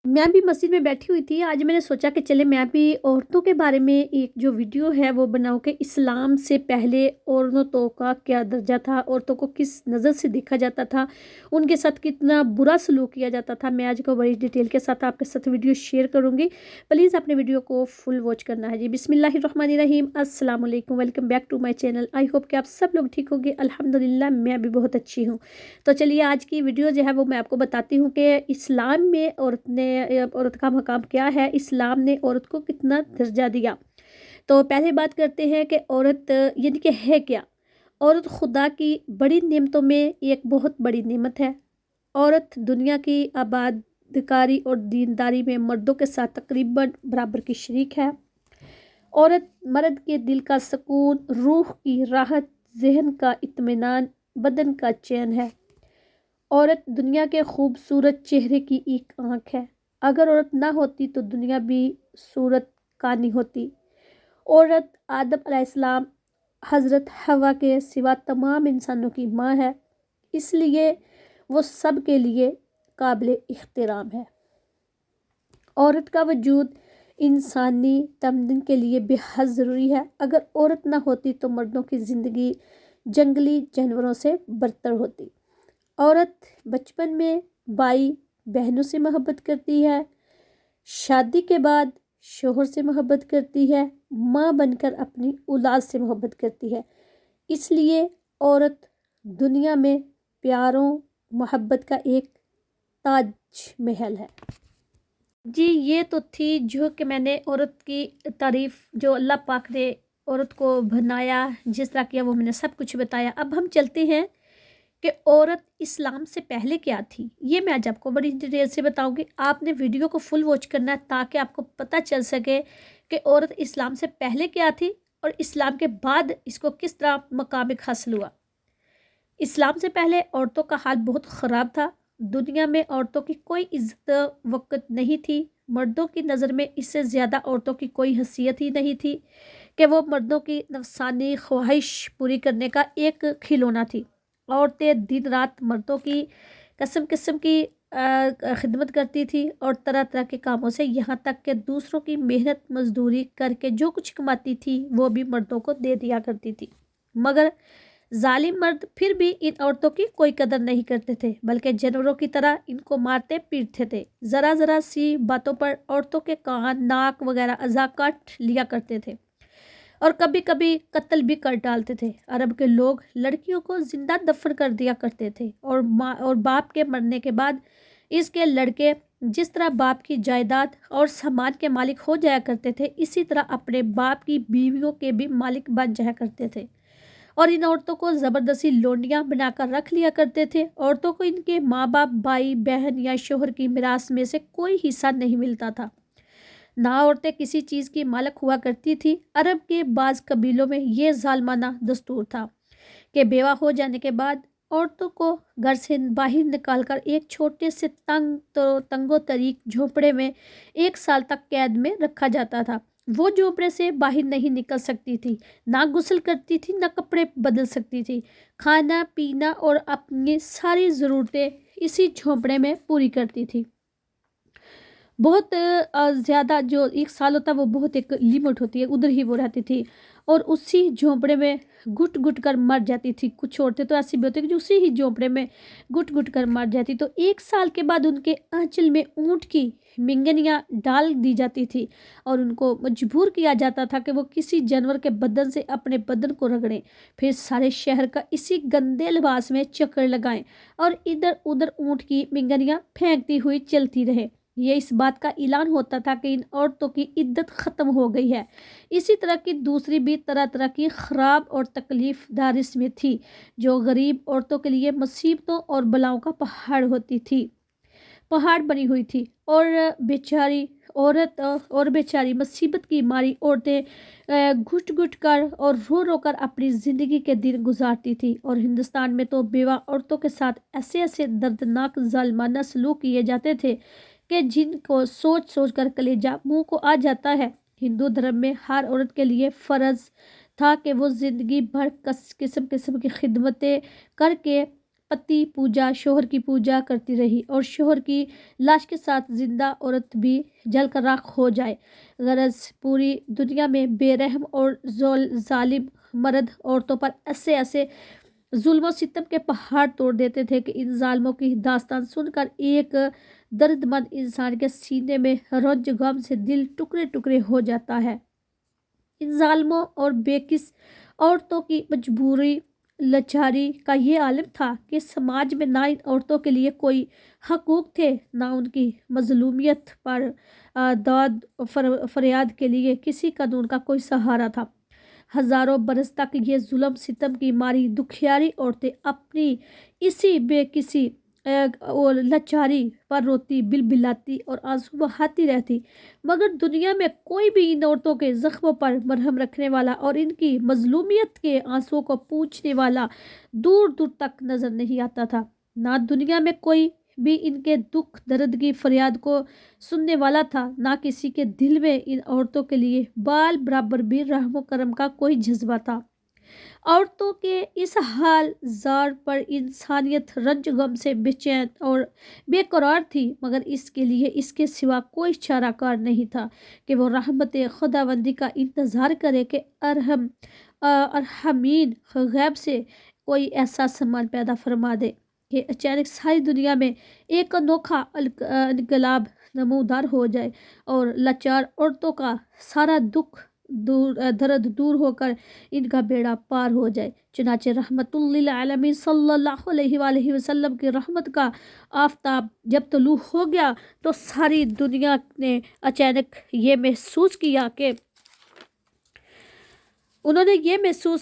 मैं भी मस्जिद में बैठी हुई थी। आज मैंने सोचा कि चले मैं भी औरतों के बारे में एक जो वीडियो है वो बनाऊं कि इस्लाम से पहले औरतों का क्या दर्जा था, औरतों को किस नज़र से देखा जाता था, उनके साथ कितना बुरा सलूक किया जाता था। मैं आज को बड़ी डिटेल के साथ आपके साथ वीडियो शेयर करूंगी। प्लीज़ अपने वीडियो को फुल वॉच करना है जी। बिस्मिल्लाहिर्रहमानिर्रहीम, अस्सलाम वालेकुम, welcome back to my channel. I hope कि आप सब लोग ठीक होंगे। अल्हम्दुलिल्लाह मैं भी बहुत अच्छी हूँ। तो चलिए आज की वीडियो जो है वो मैं आपको बताती हूँ कि इस्लाम में औरत का मकाम क्या है, इस्लाम ने औरत को कितना दर्जा दिया। तो पहले बात करते हैं कि औरत यानी कि है क्या। औरत खुदा की बड़ी नेमतों में एक बहुत बड़ी नेमत है। औरत दुनिया की आबादकारी और दीनदारी में मर्दों के साथ तकरीबन बराबर की शरीक है। औरत मर्द के दिल का सुकून, रूह की राहत, जहन का इत्मीनान, बदन का चैन है। औरत दुनिया के खूबसूरत चेहरे की एक आंख है। अगर औरत ना होती तो दुनिया भी सूरत का नहीं होती। औरत आदम अलैहिस्सलाम, हज़रत हवा के सिवा तमाम इंसानों की माँ है, इसलिए वो सब के लिए काबिल इख्तिराम है। औरत का वजूद इंसानी तमद्दुन के लिए बेहद ज़रूरी है। अगर औरत ना होती तो मर्दों की ज़िंदगी जंगली जानवरों से बदतर होती। औरत बचपन में भाई बहनों से मोहब्बत करती है, शादी के बाद शोहर से मोहब्बत करती है, माँ बनकर अपनी औलाद से मोहब्बत करती है। इसलिए औरत दुनिया में प्यारों मोहब्बत का एक ताज महल है जी। ये तो थी जो कि मैंने औरत की तारीफ़ जो अल्लाह पाक ने औरत को बनाया, जिस तरह किया वो मैंने सब कुछ बताया। अब हम चलते हैं कि औरत इस्लाम से पहले क्या थी। ये मैं आज आपको बड़ी डिटेल से बताऊंगी। आपने वीडियो को फुल वॉच करना है ताकि आपको पता चल सके कि औरत इस्लाम से पहले क्या थी और इस्लाम के बाद इसको किस तरह मकाम हासिल हुआ। इस्लाम से पहले औरतों का हाल बहुत ख़राब था। दुनिया में औरतों की कोई इज्जत वक़्त नहीं थी। मर्दों की नज़र में इससे ज़्यादा औरतों की कोई हैसियत ही नहीं थी कि वो मर्दों की नफसानी ख्वाहिश पूरी करने का एक खिलौना थी। औरतें दिन रात मर्दों की किस्म किस्म की खिदमत करती थी और तरह तरह के कामों से, यहाँ तक कि दूसरों की मेहनत मजदूरी करके जो कुछ कमाती थी वो भी मर्दों को दे दिया करती थी। मगर जालिम मर्द फिर भी इन औरतों की कोई कदर नहीं करते थे, बल्कि जानवरों की तरह इनको मारते पीटते थे। ज़रा ज़रा सी बातों पर औरतों के कान, नाक वगैरह अज़ा काट लिया करते थे और कभी कभी कत्ल भी कर डालते थे। अरब के लोग लड़कियों को जिंदा दफन कर दिया करते थे और माँ और बाप के मरने के बाद इसके लड़के जिस तरह बाप की जायदाद और सामान के मालिक हो जाया करते थे, इसी तरह अपने बाप की बीवियों के भी मालिक बन जाया करते थे और इन औरतों को ज़बरदस्ती लोंडियाँ बनाकर रख लिया करते थे। औरतों को इनके माँ बाप, भाई बहन या शोहर की मिरास में से कोई हिस्सा नहीं मिलता था। ना औरतें किसी चीज़ की मालक हुआ करती थी। अरब के बाज़ कबीलों में ये जालमाना दस्तूर था कि बेवा हो जाने के बाद औरतों को घर से बाहर निकालकर एक छोटे से तंगो तरीक झोंपड़े में 1 साल तक कैद में रखा जाता था। वो झोंपड़े से बाहर नहीं निकल सकती थी, ना गुस्ल करती थी, ना कपड़े बदल सकती थी। खाना पीना और अपनी सारी ज़रूरतें इसी झोंपड़े में पूरी करती थी। बहुत ज़्यादा जो 1 साल होता है वो बहुत एक लिमिट होती है, उधर ही वो रहती थी और उसी झोंपड़े में घुट घुट कर मर जाती थी। कुछ औरतें तो ऐसी भी होती है कि जो उसी ही झोंपड़े में घुट घुट कर मर जाती। तो 1 साल के बाद उनके आंचल में ऊँट की मिंगनियाँ डाल दी जाती थी और उनको मजबूर किया जाता था कि वो किसी जानवर के बदन से अपने बदन को रगड़ें, फिर सारे शहर का इसी गंदे लिबास में चक्कर लगाएं और इधर उधर ऊँट की मिंगनियाँ फेंकती हुई चलती रहे। ये इस बात का ऐलान होता था कि इन औरतों की इद्दत ख़त्म हो गई है। इसी तरह की दूसरी भी तरह तरह की ख़राब और तकलीफ़दार रस्में थी जो गरीब औरतों के लिए मुसीबतों और बलाओं का पहाड़ बनी हुई थी और बेचारी मुसीबत की मारी औरतें घुट घुट कर और रो रो कर अपनी ज़िंदगी के दिन गुजारती थी। और हिंदुस्तान में तो बेवा औरतों के साथ ऐसे ऐसे दर्दनाक जालिमाना सलूक किए जाते थे कि जिनको सोच सोच कर कलेजा मुंह को आ जाता है। हिंदू धर्म में हर औरत के लिए फ़र्ज था कि वो ज़िंदगी भर किस्म किस्म की खिदमतें करके پتی پوجا، شوہر کی پوجا کرتی رہی، اور شوہر کی لاش کے ساتھ زندہ عورت بھی جل کر راکھ ہو جائے۔ غرض پوری دنیا میں بے رحم اور ظالم مرد عورتوں پر ایسے ایسے ظلم و ستم کے پہاڑ توڑ دیتے تھے کہ ان ظالموں کی داستان سن کر ایک درد مند انسان کے سینے میں رنج غم سے دل ٹکڑے ٹکڑے ہو جاتا ہے۔ ان ظالموں اور بے کس عورتوں کی مجبوری لاچاری کا یہ عالم تھا کہ سماج میں نہ ان عورتوں کے لیے کوئی حقوق تھے، نہ ان کی مظلومیت پر داد فریاد کے لیے کسی قانون کا کوئی سہارا تھا۔ ہزاروں برس تک یہ ظلم ستم کی ماری دکھیاری عورتیں اپنی اسی بے کسی اور لاچاری پر روتی بلبلاتی اور آنسو بہاتی رہتی، مگر دنیا میں کوئی بھی ان عورتوں کے زخموں پر مرہم رکھنے والا اور ان کی مظلومیت کے آنسوؤں کو پوچھنے والا دور دور تک نظر نہیں آتا تھا۔ نہ دنیا میں کوئی بھی ان کے دکھ درد کی فریاد کو سننے والا تھا، نہ کسی کے دل میں ان عورتوں کے لیے بال برابر بھی رحم و کرم کا کوئی جذبہ تھا۔ عورتوں کے اس حال زار پر انسانیت رنج غم سے بے چین اور بے قرار تھی، مگر اس کے لیے اس کے سوا کوئی چارہ کار نہیں تھا کہ وہ رحمت خداوندی کا انتظار کرے کہ ارحمین غیب سے کوئی ایسا سامان پیدا فرما دے کہ اچانک ساری دنیا میں ایک انوکھا انقلاب نمودار ہو جائے اور لاچار عورتوں کا سارا درد دور ہو کر ان کا بیڑا پار ہو جائے۔ چنانچہ رحمت للعالمین صلی اللہ علیہ وآلہ وسلم کی رحمت کا آفتاب جب طلوع ہو گیا تو ساری دنیا نے اچانک یہ محسوس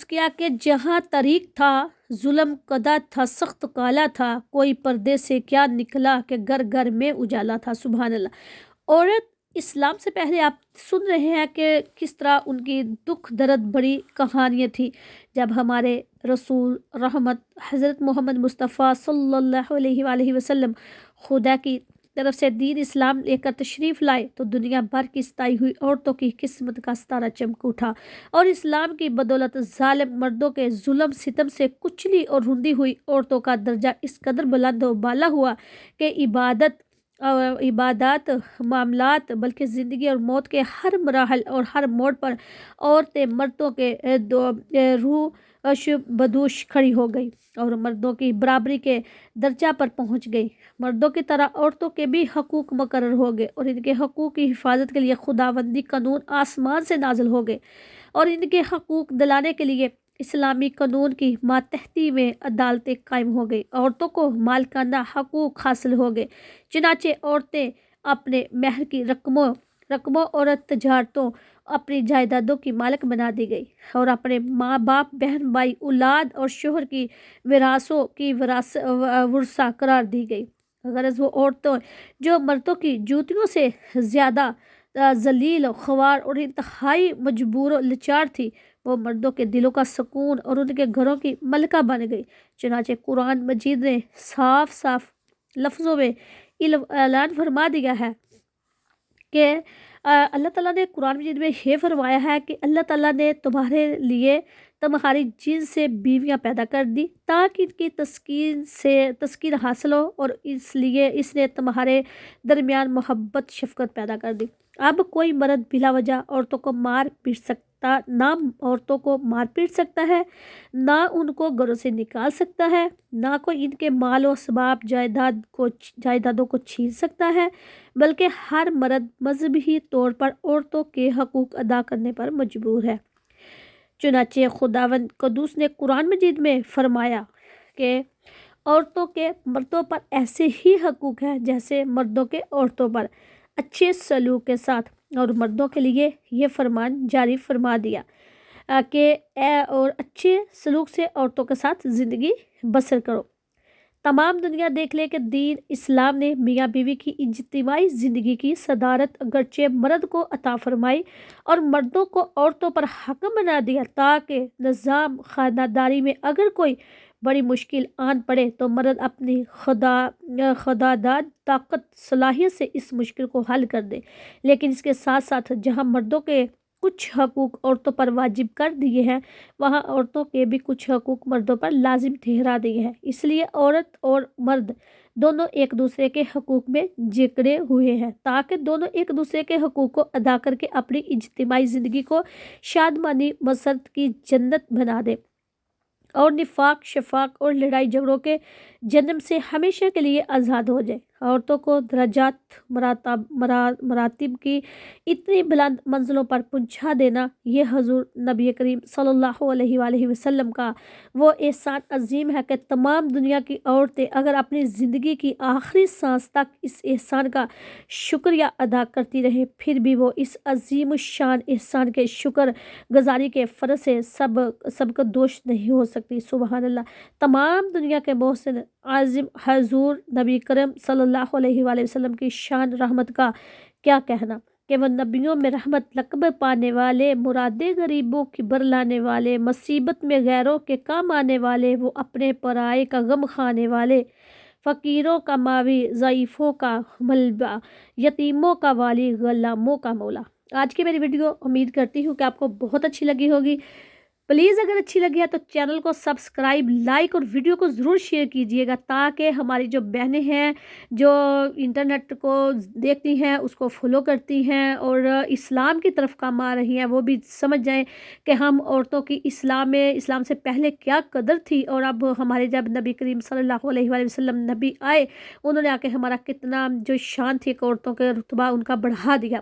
کیا کہ جہاں طریق تھا ظلم قدا تھا، سخت کالا تھا، کوئی پردے سے کیا نکلا کہ گھر گھر میں اجالا تھا۔ سبحان اللہ۔ عورت اسلام سے پہلے آپ سن رہے ہیں کہ کس طرح ان کی دکھ درد بڑی کہانیاں تھیں۔ جب ہمارے رسول رحمت حضرت محمد مصطفیٰ صلی اللہ علیہ وآلہ وسلم خدا کی طرف سے دین اسلام لے کر تشریف لائے تو دنیا بھر کی ستائی ہوئی عورتوں کی قسمت کا ستارہ چمک اٹھا، اور اسلام کی بدولت ظالم مردوں کے ظلم ستم سے کچلی اور رندی ہوئی عورتوں کا درجہ اس قدر بلند و بالا ہوا کہ عبادات، معاملات، بلکہ زندگی اور موت کے ہر مراحل اور ہر موڑ پر عورتیں مردوں کے روش بدوش کھڑی ہو گئی اور مردوں کی برابری کے درجہ پر پہنچ گئی۔ مردوں کی طرح عورتوں کے بھی حقوق مقرر ہو گئے، اور ان کے حقوق کی حفاظت کے لیے خداوندی قانون آسمان سے نازل ہو گئے، اور ان کے حقوق دلانے کے لیے اسلامی قانون کی ماتحتی میں عدالتیں قائم ہو گئی، عورتوں کو مالکانہ حقوق حاصل ہو گئے۔ چنانچہ عورتیں اپنے مہر کی رقموں اور تجارتوں، اپنی جائیدادوں کی مالک بنا دی گئی، اور اپنے ماں باپ، بہن بھائی، اولاد اور شوہر کی میراثوں کی ورثہ قرار دی گئی۔ غرض وہ عورتیں جو مردوں کی جوتیوں سے زیادہ ذلیل، خوار اور انتہائی مجبور و لاچار تھی، وہ مردوں کے دلوں کا سکون اور ان کے گھروں کی ملکہ بن گئی۔ چنانچہ قرآن مجید نے صاف صاف لفظوں میں اعلان فرما دیا ہے کہ اللہ تعالیٰ نے قرآن مجید میں یہ فرمایا ہے کہ اللہ تعالیٰ نے تمہارے لیے تمہاری جنس سے بیویاں پیدا کر دی تاکہ ان کی تسکین حاصل ہو، اور اس لیے اس نے تمہارے درمیان محبت شفقت پیدا کر دی۔ اب کوئی مرد بلا وجہ عورتوں کو مار پیٹ سکتا ہے، نہ ان کو گھروں سے نکال سکتا ہے، نہ کوئی ان کے مال و اسباب جائیدادوں کو چھین سکتا ہے، بلکہ ہر مرد مذہبی طور پر عورتوں کے حقوق ادا کرنے پر مجبور ہے۔ چنانچہ خداوند قدوس نے قرآن مجید میں فرمایا کہ عورتوں کے مردوں پر ایسے ہی حقوق ہیں جیسے مردوں کے عورتوں پر، اچھے سلوک کے ساتھ، اور مردوں کے لیے یہ فرمان جاری فرما دیا کہ اور اچھے سلوک سے عورتوں کے ساتھ زندگی بسر کرو۔ تمام دنیا دیکھ لے کہ دین اسلام نے میاں بیوی کی اجتماعی زندگی کی صدارت اگرچہ مرد کو عطا فرمائی اور مردوں کو عورتوں پر حاکم بنا دیا، تاکہ نظام خانہ داری میں اگر کوئی بڑی مشکل آن پڑے تو مرد اپنی خداداد طاقت صلاحیت سے اس مشکل کو حل کر دے۔ لیکن اس کے ساتھ ساتھ جہاں مردوں کے कुछ हकूक़ औरतों पर वाजिब कर दिए हैं, वहाँ औरतों के भी कुछ हकूक़ मर्दों पर लाजिम ठहरा दिए हैं। इसलिए औरत और मर्द दोनों एक दूसरे के हकूक़ में जकड़े हुए हैं, ताकि दोनों एक दूसरे के हकूक़ को अदा करके अपनी इज्तिमाई ज़िंदगी को शादमानी मसरत की जन्नत बना दें और निफाक, शफाक और लड़ाई झगड़ों के जन्म से हमेशा के लिए आज़ाद हो जाए। औरतों को दर्जात मरातिब की इतनी बुलंद मंजिलों पर पहुंचा देना, ये हजूर नबी करीम सल्लल्लाहु अलैहि वसल्लम का वो एहसान अजीम है कि तमाम दुनिया की औरतें अगर अपनी ज़िंदगी की आखिरी सांस तक इस एहसान का शुक्रिया अदा करती रहे, फिर भी वो इस अजीम शान एहसान के शुक्र गुजारी के फ़र्ज से सबका दोष नहीं हो सकती। सुबहान अल्लाह। तमाम दुनिया के मोहसिन आज़िम हजूर नबी करीम सल्लल्लाहु अलैहि वसल्लम की शान रहमत का क्या कहना कि वह नबियों में रहमत लक़ब पाने वाले, मुरादे गरीबों की बरलाने वाले, मुसीबत में गैरों के काम आने वाले, वो अपने पराए का गम खाने वाले, फ़कीरों का मावी, ज़ईफ़ों का मलबा, यतीमों का वाली, ग़ुलामों का मौला। आज की मेरी वीडियो उम्मीद करती हूँ कि आपको बहुत अच्छी लगी होगी। प्लीज़ अगर अच्छी लगी है तो चैनल को सब्सक्राइब, लाइक और वीडियो को ज़रूर शेयर कीजिएगा, ताकि हमारी जो बहनें हैं जो इंटरनेट को देखती हैं, उसको फॉलो करती हैं और इस्लाम की तरफ काम आ रही हैं, वो भी समझ जाएं कि हम औरतों की इस्लाम से पहले क्या कदर थी और अब हमारे जब नबी करीम सल्लल्लाहु अलैहि वसल्लम नबी आए, उन्होंने आके हमारा कितना जो शान थी औरतों के रुतबा उनका बढ़ा दिया।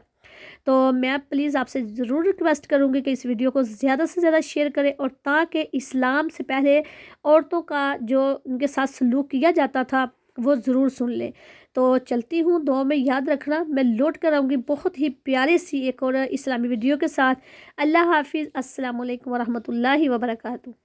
तो मैं प्लीज़ आपसे ज़रूर रिक्वेस्ट करूँगी कि इस वीडियो को ज़्यादा से ज़्यादा शेयर करें, और ताकि इस्लाम से पहले औरतों का जो उनके साथ सलूक किया जाता था वो ज़रूर सुन लें। तो चलती हूँ, दुआ में याद रखना, मैं लौट कर आऊँगी बहुत ही प्यारी सी एक और इस्लामी वीडियो के साथ। अल्लाह हाफिज़। अस्सलामु अलैकुम वरहमतुल्लाहि वबरकातुहू।